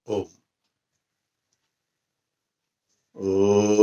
ओम। ओम।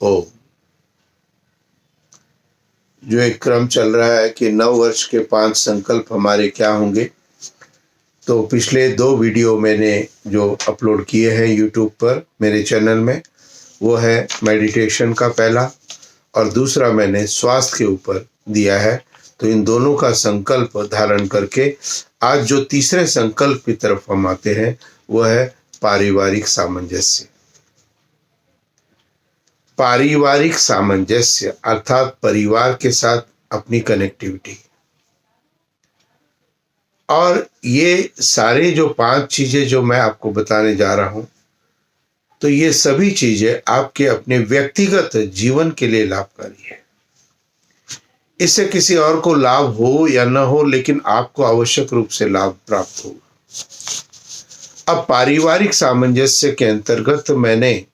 ओम। जो एक क्रम चल रहा है कि 9 वर्ष के 5 संकल्प हमारे क्या होंगे, तो पिछले 2 वीडियो मैंने जो अपलोड किए हैं यूट्यूब पर मेरे चैनल में, वो है मेडिटेशन का पहला, और दूसरा मैंने स्वास्थ्य के ऊपर दिया है। तो इन दोनों का संकल्प धारण करके आज जो तीसरे संकल्प की तरफ हम आते हैं, वो है पारिवारिक सामंजस्य। पारिवारिक सामंजस्य अर्थात परिवार के साथ अपनी कनेक्टिविटी। और ये सारे जो 5 चीजें जो मैं आपको बताने जा रहा हूं, तो ये सभी चीजें आपके अपने व्यक्तिगत जीवन के लिए लाभकारी है। इससे किसी और को लाभ हो या न हो, लेकिन आपको आवश्यक रूप से लाभ प्राप्त होगा। अब पारिवारिक सामंजस्य के अंतर्गत मैंने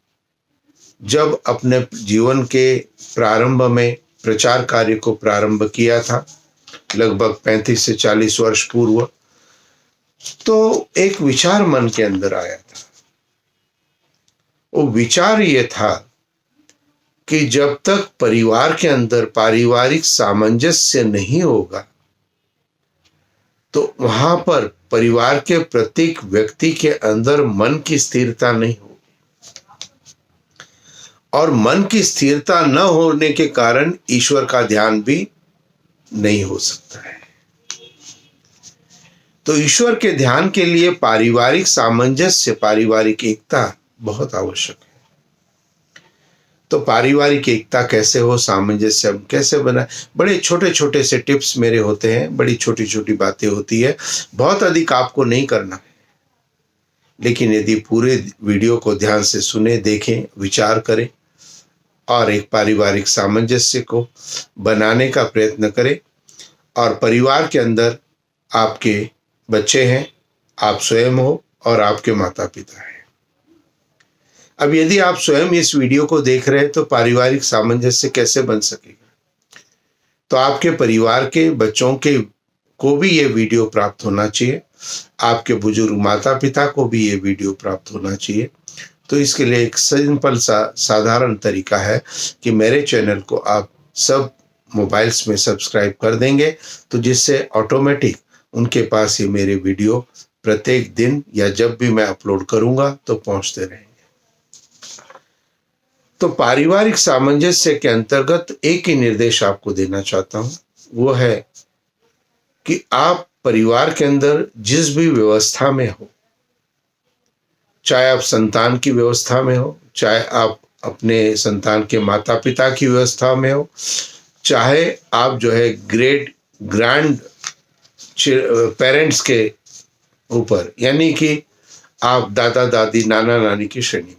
जब अपने जीवन के प्रारंभ में प्रचार कार्य को प्रारंभ किया था, लगभग 35 से 40 वर्ष पूर्व, तो एक विचार मन के अंदर आया था। वो विचार ये था कि जब तक परिवार के अंदर पारिवारिक सामंजस्य नहीं होगा, तो वहां पर परिवार के प्रत्येक व्यक्ति के अंदर मन की स्थिरता नहीं होगी, और मन की स्थिरता न होने के कारण ईश्वर का ध्यान भी नहीं हो सकता है। तो ईश्वर के ध्यान के लिए पारिवारिक सामंजस्य, पारिवारिक एकता बहुत आवश्यक है। तो पारिवारिक एकता कैसे हो, सामंजस्य हम कैसे बनाए, बड़े छोटे छोटे से टिप्स मेरे होते हैं, बड़ी छोटी छोटी बातें होती है, बहुत अधिक आपको नहीं करना है। लेकिन यदि पूरे वीडियो को ध्यान से सुने, देखें, विचार करें और एक पारिवारिक सामंजस्य को बनाने का प्रयत्न करें, और परिवार के अंदर आपके बच्चे हैं, आप स्वयं हो और आपके माता पिता हैं। अब यदि आप स्वयं इस वीडियो को देख रहे हैं, तो पारिवारिक सामंजस्य कैसे बन सकेगा? तो आपके परिवार के बच्चों के को भी ये वीडियो प्राप्त होना चाहिए, आपके बुजुर्ग माता पिता को भी ये वीडियो प्राप्त होना चाहिए। तो इसके लिए एक सिंपल सा साधारण तरीका है कि मेरे चैनल को आप सब मोबाइल्स में सब्सक्राइब कर देंगे, तो जिससे ऑटोमेटिक उनके पास ये मेरे वीडियो प्रत्येक दिन या जब भी मैं अपलोड करूंगा तो पहुंचते रहेंगे। तो पारिवारिक सामंजस्य के अंतर्गत एक ही निर्देश आपको देना चाहता हूं, वो है कि आप परिवार के अंदर जिस भी व्यवस्था में हो, चाहे आप संतान की व्यवस्था में हो, चाहे आप अपने संतान के माता पिता की व्यवस्था में हो, चाहे आप जो है ग्रैंड पेरेंट्स के ऊपर, यानी कि आप दादा दादी नाना नानी की श्रेणी में।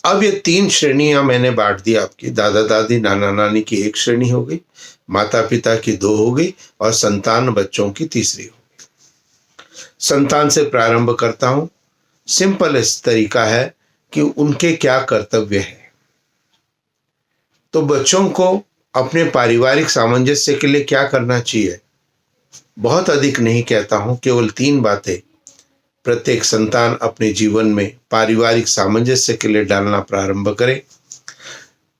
अब ये 3 श्रेणियां मैंने बांट दी आपकी। दादा दादी नाना नानी की 1 श्रेणी हो गई, माता पिता की 2 हो गई, और संतान बच्चों की 3री हो गई। संतान से प्रारंभ करता हूं। सिंपल इस तरीका है कि उनके क्या कर्तव्य है। तो बच्चों को अपने पारिवारिक सामंजस्य के लिए क्या करना चाहिए, बहुत अधिक नहीं कहता हूं, केवल 3 बातें प्रत्येक संतान अपने जीवन में पारिवारिक सामंजस्य के लिए डालना प्रारंभ करें।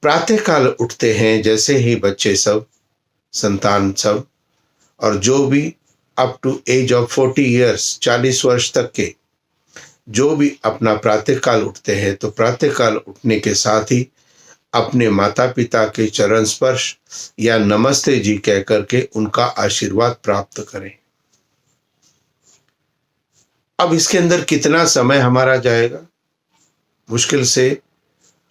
प्रातःकाल उठते हैं जैसे ही बच्चे सब, संतान सब, और जो भी up to age of 40 years, 40 वर्ष तक के जो भी अपना प्रातःकाल उठते हैं, तो प्रातःकाल उठने के साथ ही अपने माता पिता के चरण स्पर्श या नमस्ते जी कह करके उनका आशीर्वाद प्राप्त करें। अब इसके अंदर कितना समय हमारा जाएगा? मुश्किल से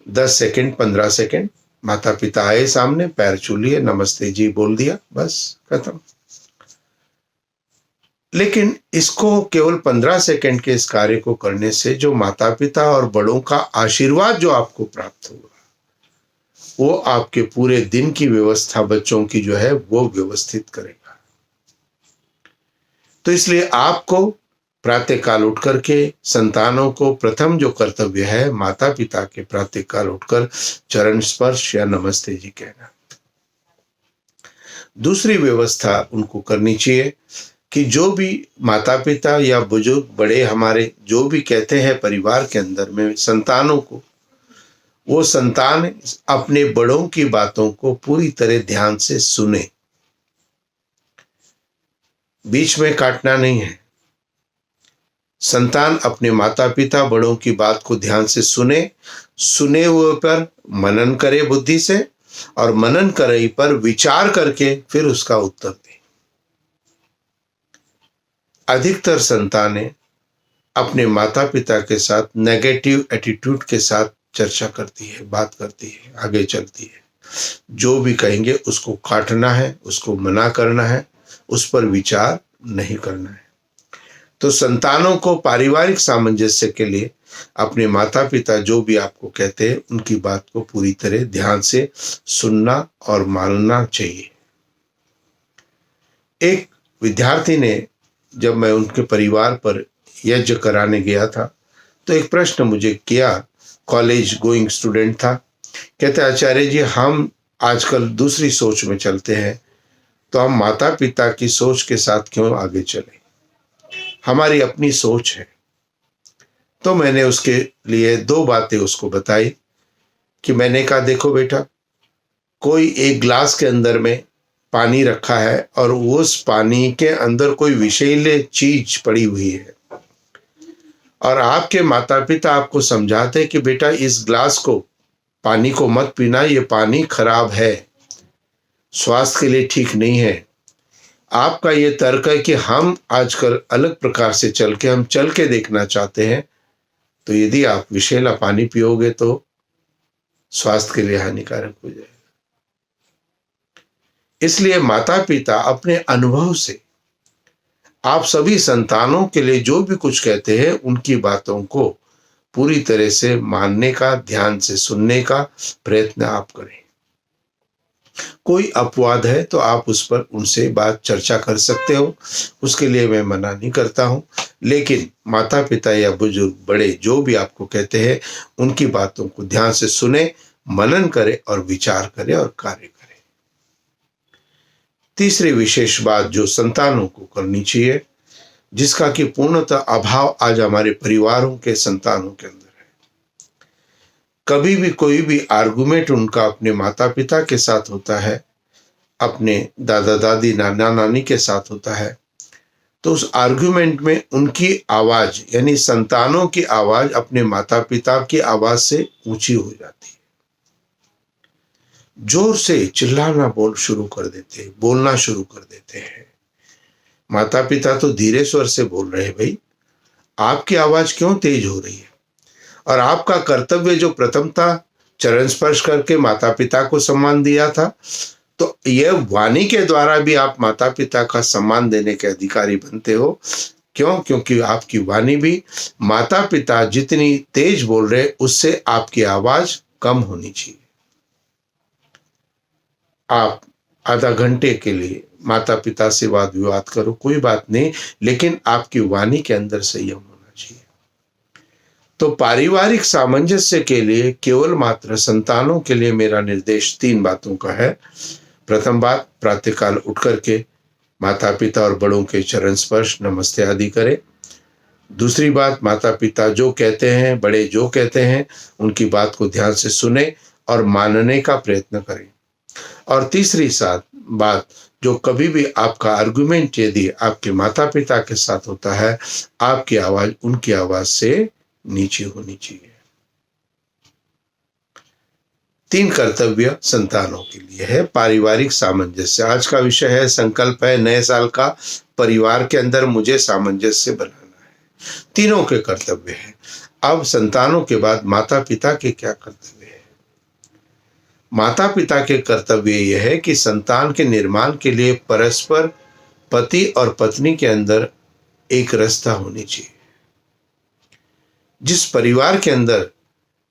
10 सेकंड, 15 सेकंड। माता पिता आए सामने, पैर छू लिए, नमस्ते जी बोल दिया, बस खत्म। लेकिन इसको केवल 15 सेकंड के इस कार्य को करने से जो माता पिता और बड़ों का आशीर्वाद जो आपको प्राप्त होगा, वो आपके पूरे दिन की व्यवस्था बच्चों की जो है वो व्यवस्थित करेगा। तो इसलिए आपको प्रातःकाल उठ करके संतानों को प्रथम जो कर्तव्य है, माता पिता के प्रातःकाल उठकर चरण स्पर्श या नमस्ते जी कहना। दूसरी व्यवस्था उनको करनी चाहिए कि जो भी माता पिता या बुजुर्ग बड़े हमारे जो भी कहते हैं परिवार के अंदर में संतानों को, वो संतान अपने बड़ों की बातों को पूरी तरह ध्यान से सुने, बीच में काटना नहीं है। संतान अपने माता पिता बड़ों की बात को ध्यान से सुने, सुने हुए पर मनन करे बुद्धि से, और मनन करे पर विचार करके फिर उसका उत्तर दे। अधिकतर संतानें अपने माता पिता के साथ नेगेटिव एटीट्यूड के साथ चर्चा करती है, बात करती है, आगे चलती है। जो भी कहेंगे उसको काटना है, उसको मना करना है, उस पर विचार नहीं करना है। तो संतानों को पारिवारिक सामंजस्य के लिए अपने माता पिता जो भी आपको कहते हैं उनकी बात को पूरी तरह ध्यान से सुनना और मानना चाहिए। एक विद्यार्थी ने, जब मैं उनके परिवार पर यज्ञ कराने गया था, तो एक प्रश्न मुझे किया। कॉलेज गोइंग स्टूडेंट था। कहते आचार्य जी, हम आजकल दूसरी सोच में चलते हैं, तो हम माता पिता की सोच के साथ क्यों आगे चले, हमारी अपनी सोच है। तो मैंने उसके लिए 2 बातें उसको बताई कि मैंने कहा देखो बेटा, कोई एक ग्लास के अंदर में पानी रखा है और उस पानी के अंदर कोई विषैले चीज पड़ी हुई है, और आपके माता पिता आपको समझाते कि बेटा इस ग्लास को, पानी को मत पीना, ये पानी खराब है, स्वास्थ्य के लिए ठीक नहीं है। आपका ये तर्क है कि हम आजकल अलग प्रकार से हम चल के देखना चाहते हैं, तो यदि आप विषैला पानी पियोगे तो स्वास्थ्य के लिए हानिकारक हो जाएगा। इसलिए माता पिता अपने अनुभव से आप सभी संतानों के लिए जो भी कुछ कहते हैं उनकी बातों को पूरी तरह से मानने का, ध्यान से सुनने का प्रयत्न आप करें। कोई अपवाद है तो आप उस पर उनसे बात चर्चा कर सकते हो, उसके लिए मैं मना नहीं करता हूं। लेकिन माता पिता या बुजुर्ग बड़े जो भी आपको कहते हैं उनकी बातों को ध्यान से सुने, मनन करे और विचार करे और कार्य करे। तीसरी विशेष बात जो संतानों को करनी चाहिए, जिसका कि पूर्णतः अभाव आज हमारे परिवारों के संतानों के अंदर है। कभी भी कोई भी आर्गुमेंट उनका अपने माता पिता के साथ होता है, अपने दादा दादी नाना नानी के साथ होता है, तो उस आर्गुमेंट में उनकी आवाज यानी संतानों की आवाज अपने माता पिता की आवाज से ऊंची हो जाती है। जोर से चिल्लाना बोलना शुरू कर देते हैं। माता पिता तो धीरे स्वर से बोल रहे हैं, भाई आपकी आवाज क्यों तेज हो रही है? और आपका कर्तव्य जो प्रथम था चरण स्पर्श करके माता पिता को सम्मान दिया था, तो यह वाणी के द्वारा भी आप माता पिता का सम्मान देने के अधिकारी बनते हो। क्यों? क्योंकि आपकी वाणी भी माता पिता जितनी तेज बोल रहे उससे आपकी आवाज कम होनी चाहिए। आप आधा घंटे के लिए माता पिता से वाद विवाद करो, कोई बात नहीं, लेकिन आपकी वाणी के अंदर संयम होना चाहिए। तो पारिवारिक सामंजस्य के लिए केवल मात्र संतानों के लिए मेरा निर्देश 3 बातों का है। प्रथम बात, प्रातःकाल उठ करके माता पिता और बड़ों के चरण स्पर्श नमस्ते आदि करें। दूसरी बात, माता पिता जो कहते हैं, बड़े जो कहते हैं, उनकी बात को ध्यान से सुने और मानने का प्रयत्न करें। और तीसरी बात, जो कभी भी आपका आर्गुमेंट यदि आपके माता पिता के साथ होता है, आपकी आवाज उनकी आवाज से नीचे होनी चाहिए। 3 कर्तव्य संतानों के लिए है। पारिवारिक सामंजस्य आज का विषय है, संकल्प है नए साल का, परिवार के अंदर मुझे सामंजस्य बनाना है। तीनों के कर्तव्य है। अब संतानों के बाद माता पिता के क्या कर्तव्य है? माता पिता के कर्तव्य यह है कि संतान के निर्माण के लिए परस्पर पति और पत्नी के अंदर एक रस्ता होनी चाहिए। जिस परिवार के अंदर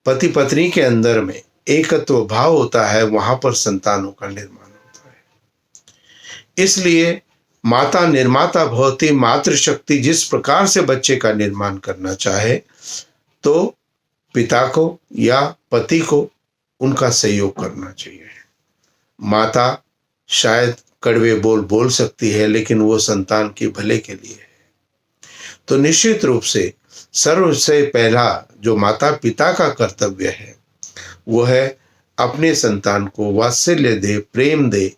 पति पत्नी के अंदर में एकत्व भाव होता है, वहां पर संतानों का निर्माण होता है। इसलिए माता निर्माता भवति, मातृशक्ति जिस प्रकार से बच्चे का निर्माण करना चाहे, तो पिता को या पति को उनका सहयोग करना चाहिए। माता शायद कड़वे बोल बोल सकती है, लेकिन वो संतान के भले के लिए है। तो निश्चित रूप से सर्व से पहला जो माता पिता का कर्तव्य है, वो है अपने संतान को वात्सल्य दे, प्रेम दे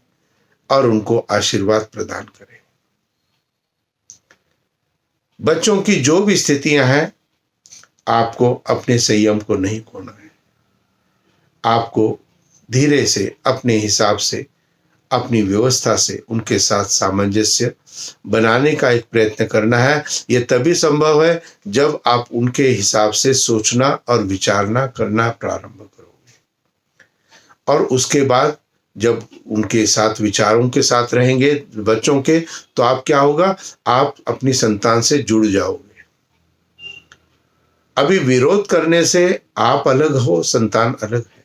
और उनको आशीर्वाद प्रदान करे। बच्चों की जो भी स्थितियां हैं, आपको अपने संयम को नहीं खोना है। आपको धीरे से, अपने हिसाब से, अपनी व्यवस्था से उनके साथ सामंजस्य बनाने का एक प्रयत्न करना है। यह तभी संभव है जब आप उनके हिसाब से सोचना और विचारना करना प्रारंभ करोगे। और उसके बाद जब उनके साथ विचारों के साथ रहेंगे बच्चों के, तो आप क्या होगा, आप अपनी संतान से जुड़ जाओगे। अभी विरोध करने से आप अलग हो, संतान अलग है।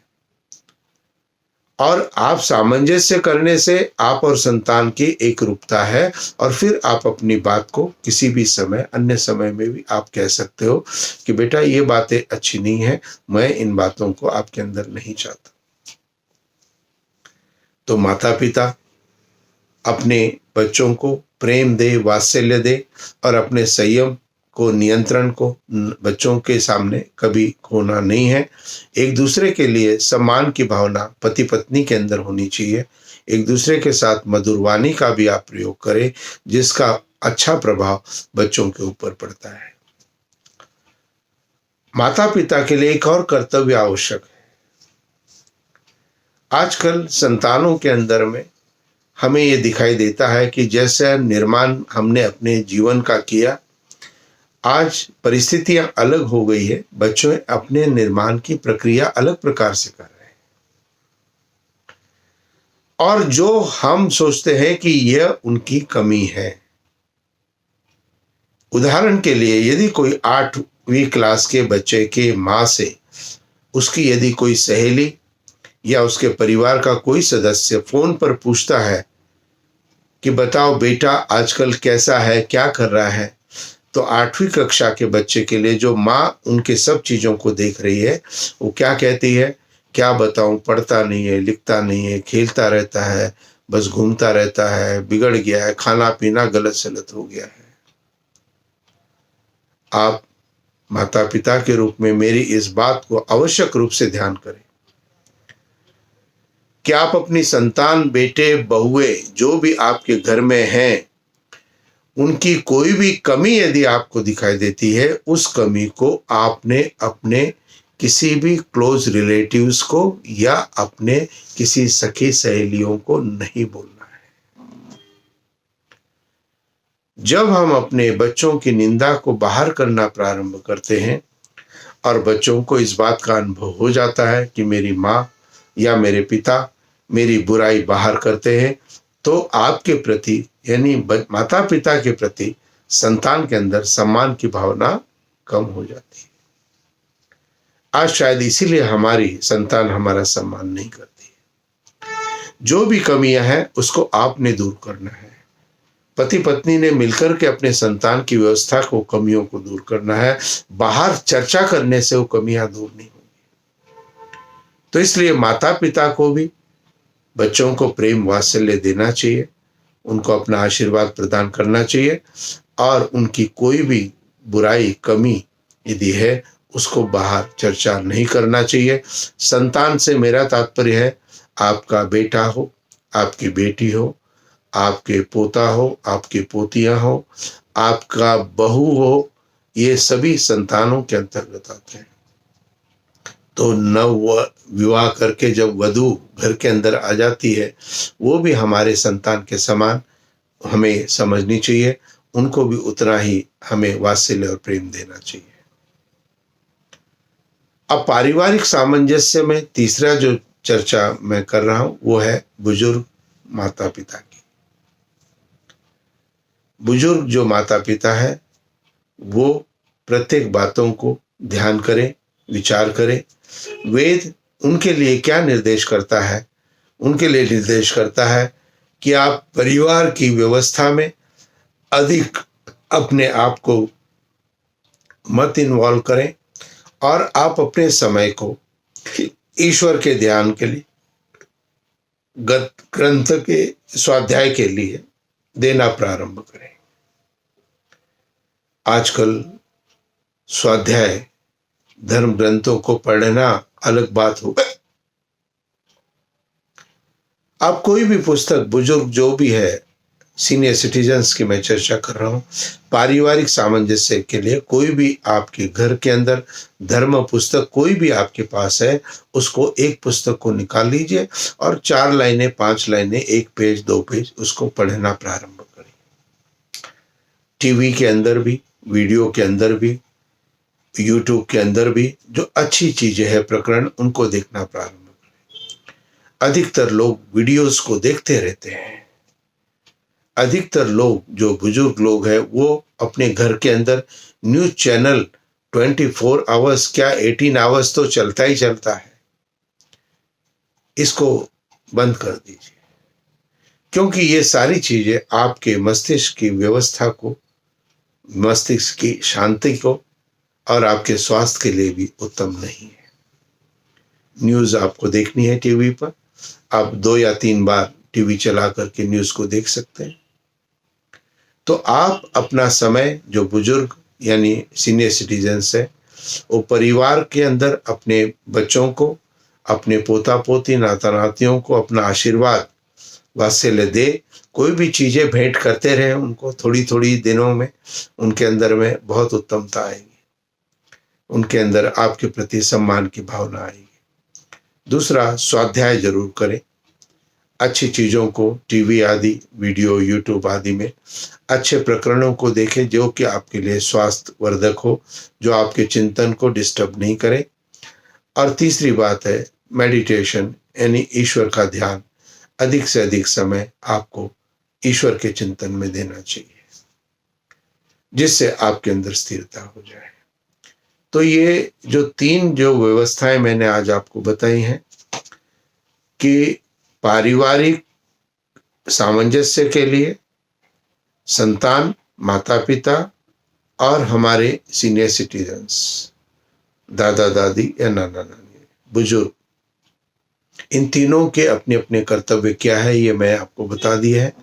और आप सामंजस्य करने से आप और संतान की एक रूपता है। और फिर आप अपनी बात को किसी भी समय, अन्य समय में भी आप कह सकते हो कि बेटा ये बातें अच्छी नहीं है, मैं इन बातों को आपके अंदर नहीं चाहता। तो माता पिता अपने बच्चों को प्रेम दे, वात्सल्य दे और अपने संयम को, नियंत्रण को बच्चों के सामने कभी खोना नहीं है। एक दूसरे के लिए सम्मान की भावना पति पत्नी के अंदर होनी चाहिए। एक दूसरे के साथ मधुर वाणी का भी आप प्रयोग करें, जिसका अच्छा प्रभाव बच्चों के ऊपर पड़ता है। माता पिता के लिए एक और कर्तव्य आवश्यक है। आजकल संतानों के अंदर में हमें ये दिखाई देता है कि जैसे निर्माण हमने अपने जीवन का किया, आज परिस्थितियां अलग हो गई है। बच्चों अपने निर्माण की प्रक्रिया अलग प्रकार से कर रहे हैं। और जो हम सोचते हैं कि यह उनकी कमी है, उदाहरण के लिए यदि कोई 8वीं क्लास के बच्चे के माँ से उसकी यदि कोई सहेली या उसके परिवार का कोई सदस्य फोन पर पूछता है कि बताओ बेटा आजकल कैसा है, क्या कर रहा है, तो 8वीं कक्षा के बच्चे के लिए जो माँ उनके सब चीज़ों को देख रही है, वो क्या कहती है, क्या बताऊं, पढ़ता नहीं है, लिखता नहीं है, खेलता रहता है, बस घूमता रहता है, बिगड़ गया है, खाना पीना गलत सलत हो गया है। आप माता पिता के रूप में मेरी इस बात को आवश्यक रूप से ध्यान करें कि आप अपनी संतान, बेटे, बहुएं जो भी आपके घर में हैं, उनकी कोई भी कमी यदि आपको दिखाई देती है, उस कमी को आपने अपने किसी भी क्लोज रिलेटिव्स को या अपने किसी सखी सहेलियों को नहीं बोलना है। जब हम अपने बच्चों की निंदा को बाहर करना प्रारंभ करते हैं और बच्चों को इस बात का अनुभव हो जाता है कि मेरी माँ या मेरे पिता मेरी बुराई बाहर करते हैं, तो आपके प्रति यानी माता पिता के प्रति संतान के अंदर सम्मान की भावना कम हो जाती है। आज शायद इसीलिए हमारी संतान हमारा सम्मान नहीं करती है। जो भी कमियां हैं उसको आपने दूर करना है। पति पत्नी ने मिलकर के अपने संतान की व्यवस्था को, कमियों को दूर करना है। बाहर चर्चा करने से वो कमियां दूर नहीं होंगी। तो इसलिए माता पिता को भी बच्चों को प्रेम वात्सल्य देना चाहिए, उनको अपना आशीर्वाद प्रदान करना चाहिए और उनकी कोई भी बुराई, कमी यदि है उसको बाहर चर्चा नहीं करना चाहिए। संतान से मेरा तात्पर्य है आपका बेटा हो, आपकी बेटी हो, आपके पोता हो, आपकी पोतियां हो, आपका बहू हो, ये सभी संतानों के अंतर्गत आते हैं। तो नव विवाह करके जब वधू घर के अंदर आ जाती है, वो भी हमारे संतान के समान हमें समझनी चाहिए। उनको भी उतना ही हमें वात्सल्य और प्रेम देना चाहिए। अब पारिवारिक सामंजस्य में तीसरा जो चर्चा मैं कर रहा हूं वो है बुजुर्ग माता पिता की। बुजुर्ग जो माता पिता है वो प्रत्येक बातों को ध्यान करें, विचार करें। वेद उनके लिए क्या निर्देश करता है? उनके लिए निर्देश करता है कि आप परिवार की व्यवस्था में अधिक अपने आप को मत इन्वॉल्व करें और आप अपने समय को ईश्वर के ध्यान के लिए, ग्रंथ के स्वाध्याय के लिए देना प्रारंभ करें। आजकल स्वाध्याय धर्म ग्रंथों को पढ़ना अलग बात हो। आप कोई भी पुस्तक, बुजुर्ग जो भी है, सीनियर सिटीजन्स की मैं चर्चा कर रहा हूं, पारिवारिक सामंजस्य के लिए कोई भी आपके घर के अंदर धर्म पुस्तक कोई भी आपके पास है, उसको एक पुस्तक को निकाल लीजिए और 4 लाइनें, 5 लाइनें, 1 पेज, 2 पेज उसको पढ़ना प्रारंभ करें। टीवी के अंदर भी, वीडियो के अंदर भी, यूट्यूब के अंदर भी जो अच्छी चीजें हैं प्रकरण, उनको देखना प्रारंभ करें। अधिकतर लोग वीडियोस को देखते रहते हैं। अधिकतर लोग, जो बुजुर्ग लोग हैं, वो अपने घर के अंदर न्यूज चैनल 24 आवर्स क्या 18 आवर्स तो चलता ही चलता है। इसको बंद कर दीजिए, क्योंकि ये सारी चीजें आपके मस्तिष्क की व्यवस्था को, मस्तिष्क की शांति को और आपके स्वास्थ्य के लिए भी उत्तम नहीं है। न्यूज आपको देखनी है टीवी पर, आप 2 या 3 बार टीवी चला करके न्यूज को देख सकते हैं। तो आप अपना समय, जो बुजुर्ग यानी सीनियर सिटीजन्स है, वो परिवार के अंदर अपने बच्चों को, अपने पोता पोती, नाता नातियों को अपना आशीर्वाद वात्सल्य दे। कोई भी चीजें भेंट करते रहे उनको, थोड़ी थोड़ी दिनों में उनके अंदर में बहुत उत्तमता आएगी, उनके अंदर आपके प्रति सम्मान की भावना आएगी। दूसरा, स्वाध्याय जरूर करें। अच्छी चीज़ों को टीवी आदि, वीडियो, यूट्यूब आदि में अच्छे प्रकरणों को देखें जो कि आपके लिए स्वास्थ्य वर्धक हो, जो आपके चिंतन को डिस्टर्ब नहीं करे। और तीसरी बात है मेडिटेशन, यानी ईश्वर का ध्यान। अधिक से अधिक समय आपको ईश्वर के चिंतन में देना चाहिए, जिससे आपके अंदर स्थिरता हो जाए। तो ये जो 3 जो व्यवस्थाएं मैंने आज आपको बताई हैं कि पारिवारिक सामंजस्य के लिए संतान, माता पिता और हमारे सीनियर सिटीजन्स, दादा दादी या नाना नानी, बुजुर्ग, इन तीनों के अपने अपने कर्तव्य क्या है ये मैं आपको बता दिया है।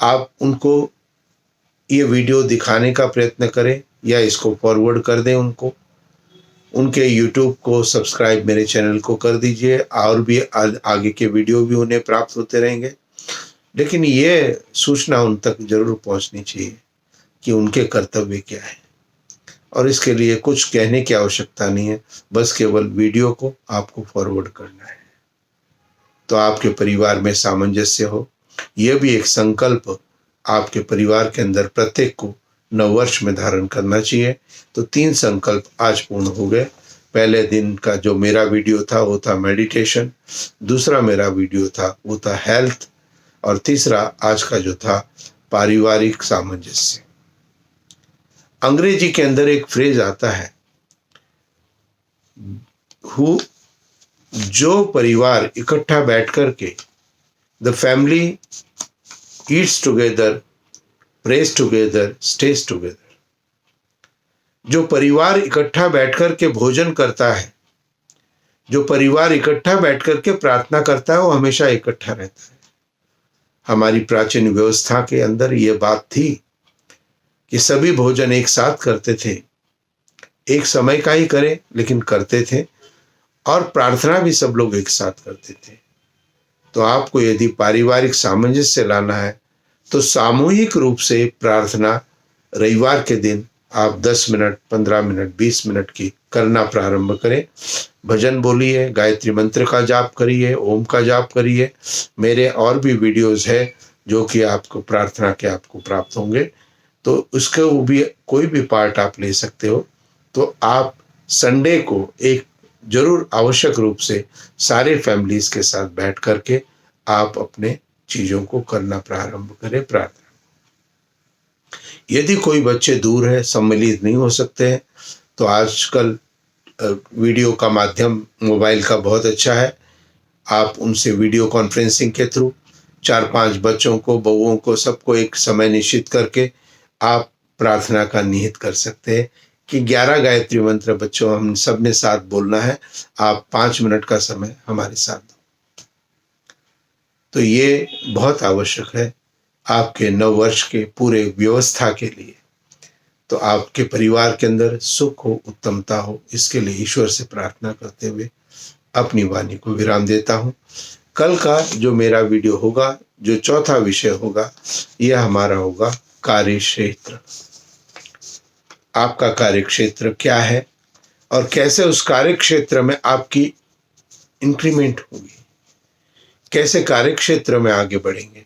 आप उनको ये वीडियो दिखाने का प्रयत्न करें या इसको फॉरवर्ड कर दें उनको। उनके यूट्यूब को सब्सक्राइब, मेरे चैनल को कर दीजिए, और भी आगे के वीडियो भी उन्हें प्राप्त होते रहेंगे। लेकिन ये सूचना उन तक जरूर पहुंचनी चाहिए कि उनके कर्तव्य क्या है, और इसके लिए कुछ कहने की आवश्यकता नहीं है, बस केवल वीडियो को आपको फॉरवर्ड करना है। तो आपके परिवार में सामंजस्य हो, यह भी एक संकल्प आपके परिवार के अंदर प्रत्येक को नववर्ष में धारण करना चाहिए। तो 3 संकल्प आज पूर्ण हो गए। पहले दिन का जो मेरा वीडियो था वो था मेडिटेशन, दूसरा मेरा वीडियो था वो था हेल्थ, और तीसरा आज का जो था पारिवारिक सामंजस्य। अंग्रेजी के अंदर एक फ्रेज आता है, जो परिवार इकट्ठा बैठ कर के, the family eats together, praise together, stage together. जो परिवार इकट्ठा बैठकर के भोजन करता है, जो परिवार इकट्ठा बैठकर के प्रार्थना करता है, वो हमेशा इकट्ठा रहता है। हमारी प्राचीन व्यवस्था के अंदर ये बात थी कि सभी भोजन एक साथ करते थे, एक समय का ही करें लेकिन करते थे, और प्रार्थना भी सब लोग एक साथ करते थे। तो आपको यदि पारिवारिक सामंजस्य लाना है तो सामूहिक रूप से प्रार्थना रविवार के दिन आप 10 मिनट, 15 मिनट, 20 मिनट की करना प्रारंभ करें। भजन बोलिए, गायत्री मंत्र का जाप करिए, ओम का जाप करिए। मेरे और भी वीडियोस है जो कि आपको प्रार्थना के आपको प्राप्त होंगे, तो उसके वो भी कोई भी पार्ट आप ले सकते हो। तो आप संडे को एक जरूर आवश्यक रूप से सारे फैमिलीज के साथ बैठ करके आप अपने चीजों को करना प्रारंभ करें। प्रार्थना। यदि कोई बच्चे दूर है, सम्मिलित नहीं हो सकते हैं, तो आजकल वीडियो का माध्यम मोबाइल का बहुत अच्छा है। आप उनसे वीडियो कॉन्फ्रेंसिंग के थ्रू 4-5 बच्चों को, बउओं को, सबको एक समय निश्चित करके आप प्रार्थना का निहित कर सकते हैं कि 11 गायत्री मंत्र बच्चों हम सब ने साथ बोलना है, आप 5 मिनट का समय हमारे साथ दो। तो ये बहुत आवश्यक है आपके नववर्ष के पूरे व्यवस्था के लिए। तो आपके परिवार के अंदर सुख हो, उत्तमता हो, इसके लिए ईश्वर से प्रार्थना करते हुए अपनी वाणी को विराम देता हूँ। कल का जो मेरा वीडियो होगा, जो चौथा विषय होगा, यह हमारा होगा कार्य क्षेत्र। आपका कार्य क्षेत्र क्या है और कैसे उस कार्य क्षेत्र में आपकी इंक्रीमेंट होगी, कैसे कार्य क्षेत्र में आगे बढ़ेंगे,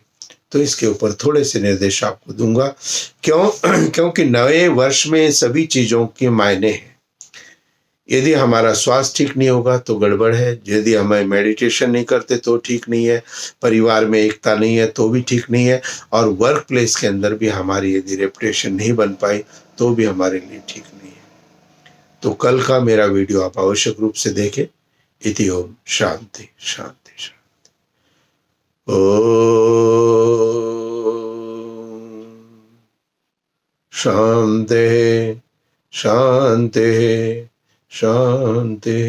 तो इसके ऊपर थोड़े से निर्देश आपको दूंगा। क्योंकि नए वर्ष में सभी चीजों के मायने हैं। यदि हमारा स्वास्थ्य ठीक नहीं होगा तो गड़बड़ है, यदि हमें मेडिटेशन नहीं करते तो ठीक नहीं है, परिवार में एकता नहीं है तो भी ठीक नहीं है, और वर्क प्लेस के अंदर भी हमारी यदि रेपुटेशन नहीं बन पाई तो भी हमारे लिए ठीक नहीं है। तो कल का मेरा वीडियो आप आवश्यक रूप से देखें। इति ओम शांति शांति शांति। शांति शांति शांति।